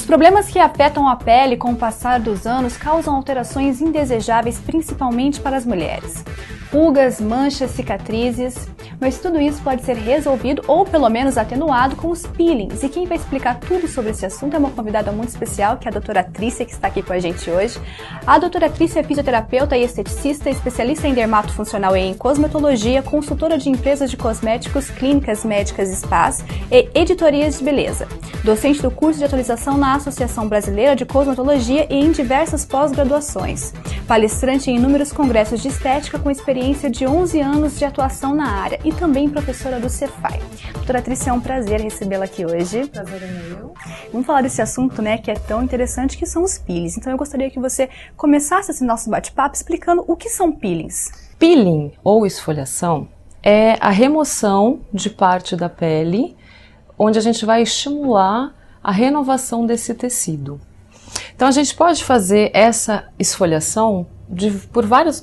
problemas que afetam a pele com o passar dos anos causam alterações indesejáveis, principalmente para as mulheres. Pulgas, manchas, cicatrizes, mas tudo isso pode ser resolvido ou pelo menos atenuado com os peelings. E quem vai explicar tudo sobre esse assunto é uma convidada muito especial, que é a doutora Trícia, que está aqui com a gente hoje. A doutora Trícia é fisioterapeuta e esteticista, especialista em dermatofuncional e em cosmetologia, consultora de empresas de cosméticos, clínicas médicas e spas e editorias de beleza. Docente do curso de atualização na Associação Brasileira de Cosmetologia e em diversas pós-graduações. Palestrante em inúmeros congressos de estética com experiência de 11 anos de atuação na área e também professora do Cefai. Doutora Trícia, é um prazer recebê-la aqui hoje. Prazer é meu. Vamos falar desse assunto, né, que é tão interessante, que são os peelings. Então eu gostaria que você começasse esse nosso bate-papo explicando o que são peelings. Peeling ou esfoliação é a remoção de parte da pele onde a gente vai estimular a renovação desse tecido. Então a gente pode fazer essa esfoliação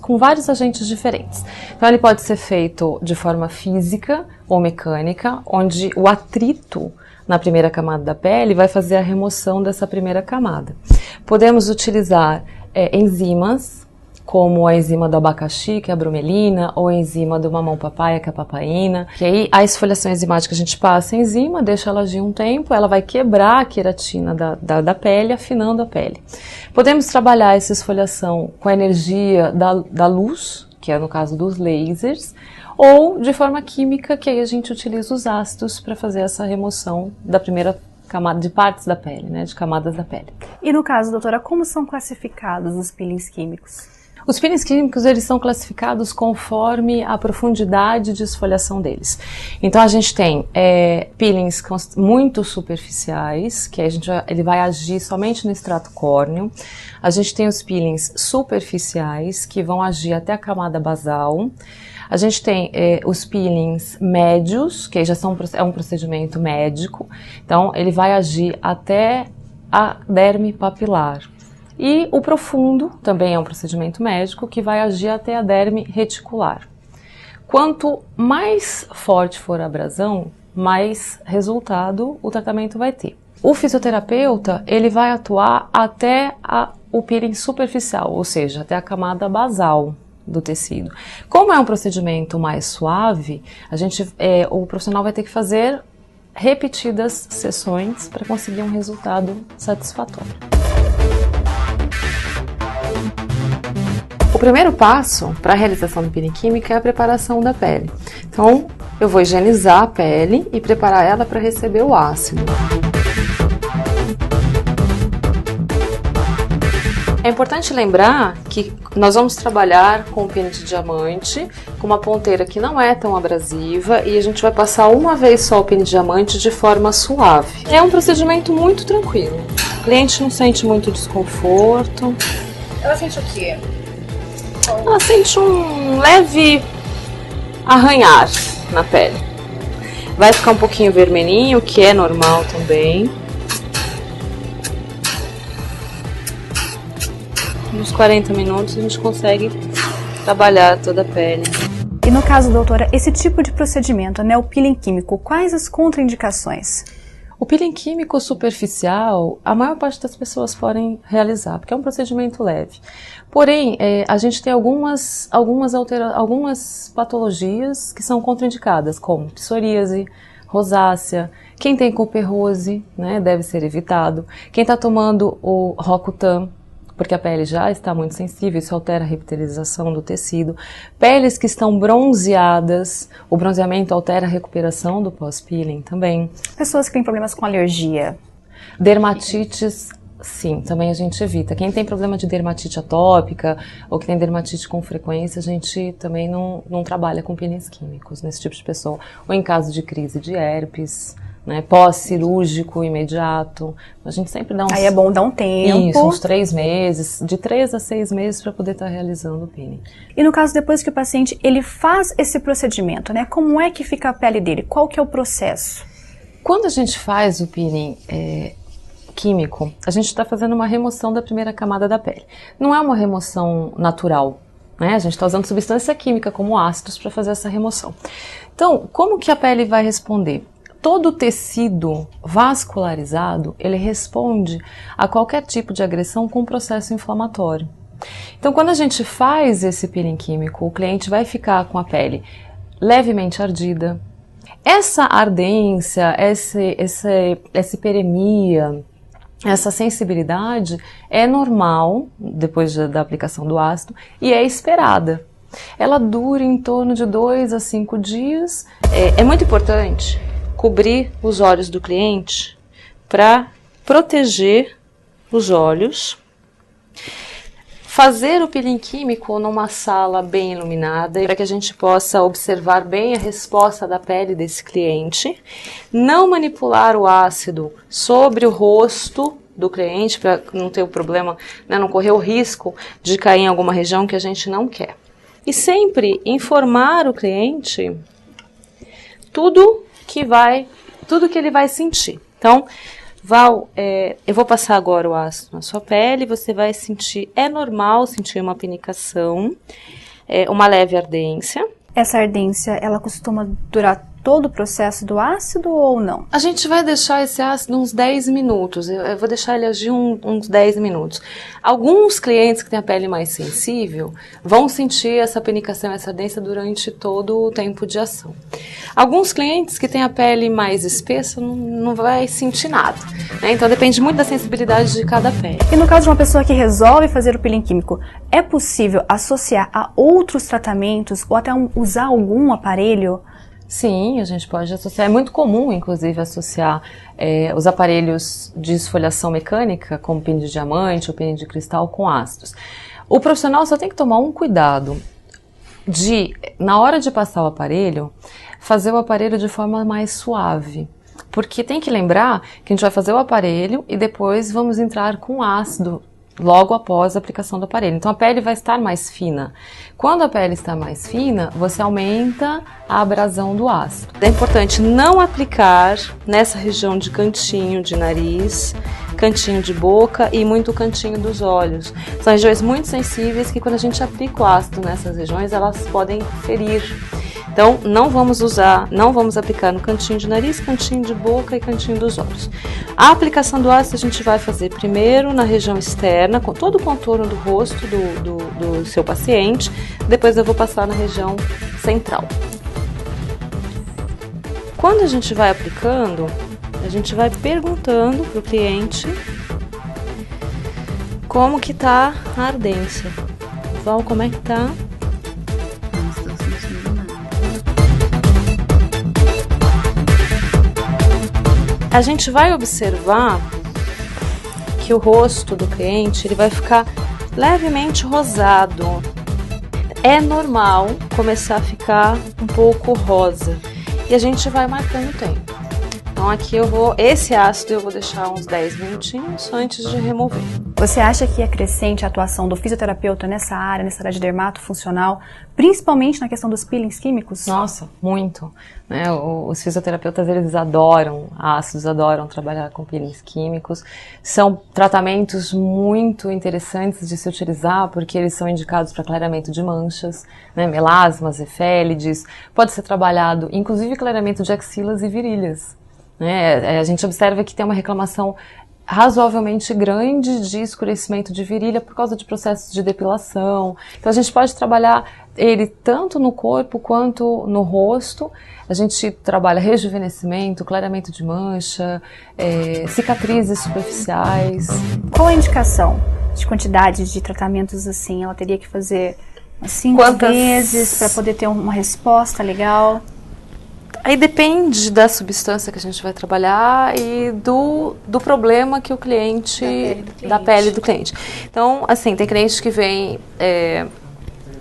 com vários agentes diferentes. Então ele pode ser feito de forma física ou mecânica, onde o atrito na primeira camada da pele vai fazer a remoção dessa primeira camada. Podemos utilizar enzimas, como a enzima do abacaxi, que é a bromelina, ou a enzima do mamão papaya, que é a papaina. Que aí a esfoliação enzimática a gente passa a enzima, deixa ela agir um tempo, ela vai quebrar a queratina da pele, afinando a pele. Podemos trabalhar essa esfoliação com a energia da luz, que é no caso dos lasers, ou de forma química, que aí a gente utiliza os ácidos para fazer essa remoção da primeira camada, de partes da pele, né, de camadas da pele. E no caso, doutora, como são classificados os peelings químicos? Os peelings químicos, eles são classificados conforme a profundidade de esfoliação deles. Então a gente tem peelings muito superficiais, que ele vai agir somente no extrato córneo. A gente tem os peelings superficiais, que vão agir até a camada basal. A gente tem os peelings médios, que aí já é um procedimento médico. Então ele vai agir até a derme papilar. E o profundo também é um procedimento médico que vai agir até a derme reticular. Quanto mais forte for a abrasão, mais resultado o tratamento vai ter. O fisioterapeuta, ele vai atuar até o peeling superficial, ou seja, até a camada basal do tecido. Como é um procedimento mais suave, o profissional vai ter que fazer repetidas sessões para conseguir um resultado satisfatório. O primeiro passo para a realização do peeling químico é a preparação da pele. Então, eu vou higienizar a pele e preparar ela para receber o ácido. É importante lembrar que nós vamos trabalhar com o peeling de diamante, com uma ponteira que não é tão abrasiva, e a gente vai passar uma vez só o peeling de diamante de forma suave. É um procedimento muito tranquilo. O cliente não sente muito desconforto. Ela sente o quê? Ela sente um leve arranhar na pele. Vai ficar um pouquinho vermelhinho, que é normal também. Nos 40 minutos a gente consegue trabalhar toda a pele. E no caso, doutora, esse tipo de procedimento, né, o peeling químico, quais as contraindicações? O peeling químico superficial, a maior parte das pessoas podem realizar, porque é um procedimento leve. Porém, a gente tem algumas patologias que são contraindicadas, como psoríase, rosácea. Quem tem couperrose, né, deve ser evitado. Quem está tomando o Roacutan, porque a pele já está muito sensível, isso altera a revitalização do tecido. Peles que estão bronzeadas, o bronzeamento altera a recuperação do pós-peeling também. Pessoas que têm problemas com alergia. Dermatites, sim, também a gente evita. Quem tem problema de dermatite atópica ou que tem dermatite com frequência, a gente também não trabalha com peelings químicos nesse tipo de pessoa. Ou em caso de crise de herpes, né, pós-cirúrgico imediato, a gente sempre dá Aí é bom dar um tempo. Isso, uns 3 meses, de 3 a 6 meses para poder estar realizando o peeling. E no caso, depois que o paciente ele faz esse procedimento, né, como é que fica a pele dele? Qual que é o processo? Quando a gente faz o peeling químico, a gente está fazendo uma remoção da primeira camada da pele. Não é uma remoção natural, né? A gente está usando substância química como ácidos para fazer essa remoção. Então, como que a pele vai responder? todo o tecido vascularizado, ele responde a qualquer tipo de agressão com processo inflamatório. Então, quando a gente faz esse peeling químico, o cliente vai ficar com a pele levemente ardida. Essa ardência, essa hiperemia, essa sensibilidade é normal depois da aplicação do ácido e é esperada. Ela dura em torno de 2 a 5 dias. É muito importante cobrir os olhos do cliente para proteger os olhos. Fazer o peeling químico numa sala bem iluminada para que a gente possa observar bem a resposta da pele desse cliente. Não manipular o ácido sobre o rosto do cliente para não ter o problema, né, não correr o risco de cair em alguma região que a gente não quer. E sempre informar o cliente tudo que ele vai sentir. Então, Val, eu vou passar agora o ácido na sua pele, você vai sentir, é normal sentir uma pinicação, uma leve ardência. Essa ardência, ela costuma durar todo o processo do ácido ou não? A gente vai deixar esse ácido uns 10 minutos, eu vou deixar ele agir uns 10 minutos. Alguns clientes que têm a pele mais sensível vão sentir essa pinicação, essa ardência durante todo o tempo de ação. Alguns clientes que têm a pele mais espessa não vai sentir nada, né? Então depende muito da sensibilidade de cada pele. E no caso de uma pessoa que resolve fazer o peeling químico, é possível associar a outros tratamentos ou até usar algum aparelho? Sim, a gente pode associar. É muito comum, inclusive, associar os aparelhos de esfoliação mecânica, como pino de diamante ou pino de cristal, com ácidos. O profissional só tem que tomar um cuidado de, na hora de passar o aparelho, fazer o aparelho de forma mais suave. Porque tem que lembrar que a gente vai fazer o aparelho e depois vamos entrar com ácido logo após a aplicação do aparelho. Então a pele vai estar mais fina. Quando a pele está mais fina, você aumenta a abrasão do ácido. É importante não aplicar nessa região de cantinho de nariz, cantinho de boca e muito cantinho dos olhos. São regiões muito sensíveis que quando a gente aplica o ácido nessas regiões, elas podem ferir. Então, não vamos aplicar no cantinho de nariz, cantinho de boca e cantinho dos olhos. A aplicação do ácido a gente vai fazer primeiro na região externa, com todo o contorno do rosto do seu paciente, depois eu vou passar na região central. Quando a gente vai aplicando, a gente vai perguntando para o cliente como que tá a ardência. Val, como é que tá? A gente vai observar que o rosto do cliente ele vai ficar levemente rosado. É normal começar a ficar um pouco rosa e a gente vai marcando o tempo. Então aqui esse ácido eu vou deixar uns 10 minutinhos antes de remover. Você acha que é crescente a atuação do fisioterapeuta nessa área de dermatofuncional, principalmente na questão dos peelings químicos? Nossa, muito. Né? Os fisioterapeutas, eles adoram ácidos, adoram trabalhar com peelings químicos. São tratamentos muito interessantes de se utilizar, porque eles são indicados para clareamento de manchas, né? Melasmas, efélides. Pode ser trabalhado, inclusive, clareamento de axilas e virilhas. A gente observa que tem uma reclamação razoavelmente grande de escurecimento de virilha por causa de processos de depilação. Então a gente pode trabalhar ele tanto no corpo quanto no rosto. A gente trabalha rejuvenescimento, clareamento de mancha, cicatrizes superficiais. Qual a indicação de quantidade de tratamentos assim? Ela teria que fazer 5 vezes para poder ter uma resposta legal? Aí depende da substância que a gente vai trabalhar e do problema que o cliente, da pele do cliente. Então, assim, tem clientes que vêm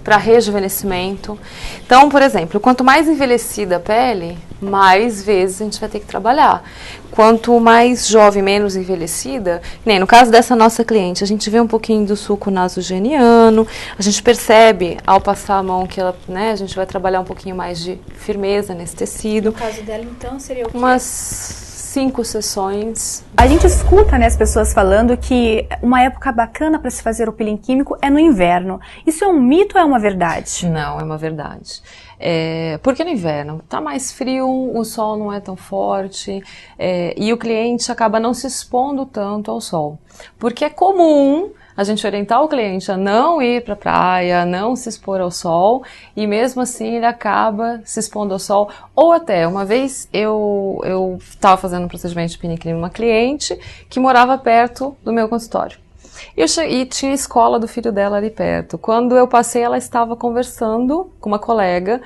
para rejuvenescimento. Então, por exemplo, quanto mais envelhecida a pele, mais vezes a gente vai ter que trabalhar. Quanto mais jovem, menos envelhecida, nem no caso dessa nossa cliente, a gente vê um pouquinho do suco nasogeniano, a gente percebe ao passar a mão que ela, né, a gente vai trabalhar um pouquinho mais de firmeza nesse tecido. No caso dela, então, seria o quê? Umas 5 sessões. A gente escuta, né, as pessoas falando que uma época bacana para se fazer o peeling químico é no inverno. Isso é um mito ou é uma verdade? Não, é uma verdade. Porque no inverno tá mais frio, o sol não é tão forte e o cliente acaba não se expondo tanto ao sol. Porque é comum a gente orientar o cliente a não ir para a praia, não se expor ao sol, e mesmo assim ele acaba se expondo ao sol. Ou até, uma vez eu estava fazendo um procedimento de peeling numa cliente que morava perto do meu consultório. E tinha a escola do filho dela ali perto. Quando eu passei, ela estava conversando com uma colega,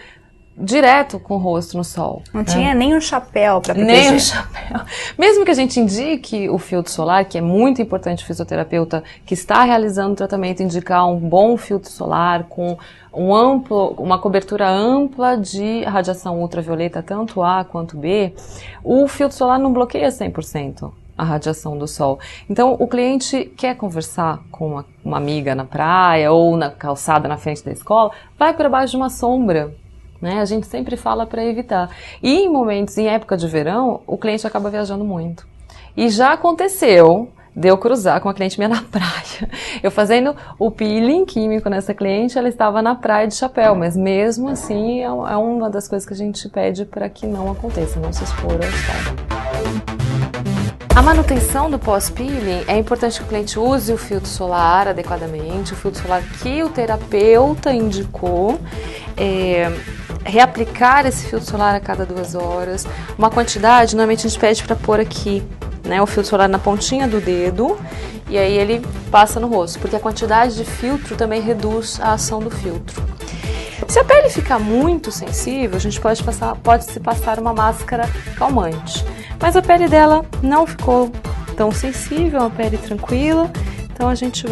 direto com o rosto no sol. Não tinha nem um chapéu para proteger. Nem um chapéu. Mesmo que a gente indique o filtro solar, que é muito importante o fisioterapeuta que está realizando o tratamento indicar um bom filtro solar com uma cobertura ampla de radiação ultravioleta, tanto A quanto B, o filtro solar não bloqueia 100% a radiação do sol. Então, o cliente quer conversar com uma amiga na praia ou na calçada na frente da escola, vai para baixo de uma sombra. Né? A gente sempre fala para evitar. E em época de verão, o cliente acaba viajando muito. E já aconteceu de eu cruzar com uma cliente minha na praia. Eu fazendo o peeling químico nessa cliente, ela estava na praia de chapéu, mas mesmo assim é uma das coisas que a gente pede para que não aconteça, não se expor ao sol. A manutenção do pós-peeling é importante que o cliente use o filtro solar adequadamente, o filtro solar que o terapeuta indicou, reaplicar esse filtro solar a cada 2 horas. Uma quantidade, normalmente a gente pede para pôr aqui, né, o filtro solar na pontinha do dedo e aí ele passa no rosto, porque a quantidade de filtro também reduz a ação do filtro. Se a pele ficar muito sensível, a gente pode se passar uma máscara calmante. Mas a pele dela não ficou tão sensível, uma pele tranquila, então a gente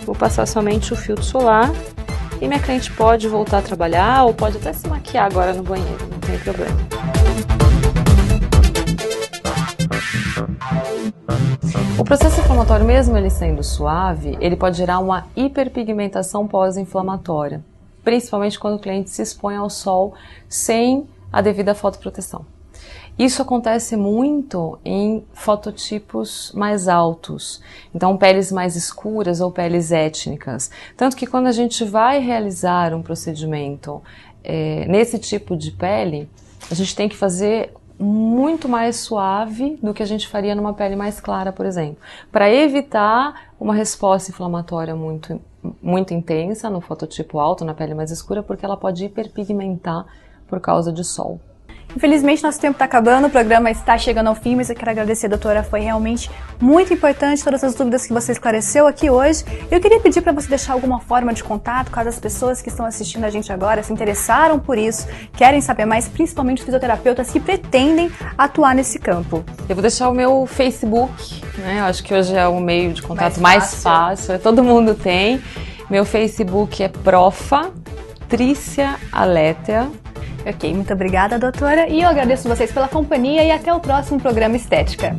vou passar somente o filtro solar e minha cliente pode voltar a trabalhar ou pode até se maquiar agora no banheiro, não tem problema. O processo inflamatório, mesmo ele sendo suave, ele pode gerar uma hiperpigmentação pós-inflamatória, principalmente quando o cliente se expõe ao sol sem a devida fotoproteção. Isso acontece muito em fototipos mais altos, então peles mais escuras ou peles étnicas. Tanto que quando a gente vai realizar um procedimento nesse tipo de pele, a gente tem que fazer muito mais suave do que a gente faria numa pele mais clara, por exemplo, para evitar uma resposta inflamatória muito, muito intensa no fototipo alto, na pele mais escura, porque ela pode hiperpigmentar por causa de sol. Infelizmente, nosso tempo está acabando, o programa está chegando ao fim, mas eu quero agradecer, doutora, foi realmente muito importante todas as dúvidas que você esclareceu aqui hoje. Eu queria pedir para você deixar alguma forma de contato, caso as pessoas que estão assistindo a gente agora se interessaram por isso, querem saber mais, principalmente os fisioterapeutas que pretendem atuar nesse campo. Eu vou deixar o meu Facebook, né? Eu acho que hoje é o meio de contato mais fácil, todo mundo tem. Meu Facebook é Profa Trícia Aletea. Ok, muito obrigada, doutora, e eu agradeço vocês pela companhia e até o próximo programa Estética.